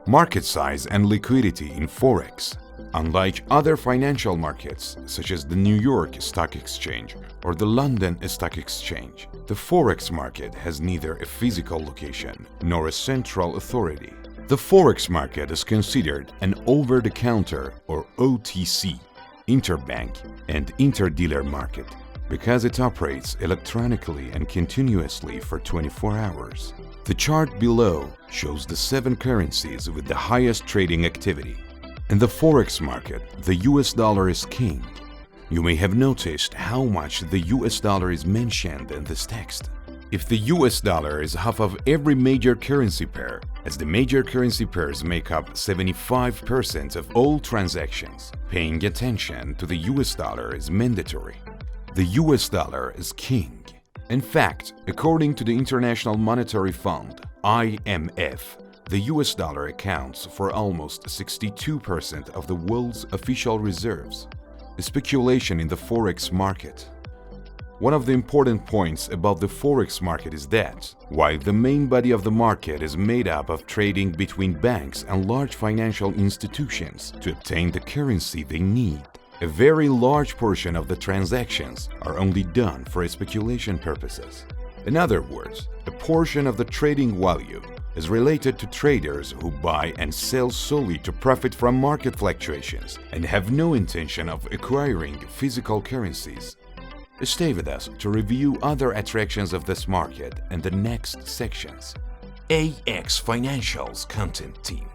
Market size and liquidity in Forex. Unlike other financial markets, such as the New York Stock Exchange or the London Stock Exchange, the Forex market has neither a physical location nor a central authority. The Forex market is considered an over-the-counter or OTC, interbank and interdealer market because it operates electronically and continuously for 24 hours. The chart below shows the 7 currencies with the highest trading activity. In the Forex market, the US dollar is king. You may have noticed how much the US dollar is mentioned in this text. If the US dollar is half of every major currency pair, as the major currency pairs make up 75% of all transactions, paying attention to the US dollar is mandatory. The US dollar is king. In fact, according to the International Monetary Fund, IMF, the US dollar accounts for almost 62% of the world's official reserves. Speculation in the Forex market. One of the important points about the Forex market is that, while the main body of the market is made up of trading between banks and large financial institutions to obtain the currency they need, a very large portion of the transactions are only done for speculation purposes. In other words, a portion of the trading value is related to traders who buy and sell solely to profit from market fluctuations and have no intention of acquiring physical currencies. Stay with us to review other attractions of this market in the next sections. AX Financial's content team.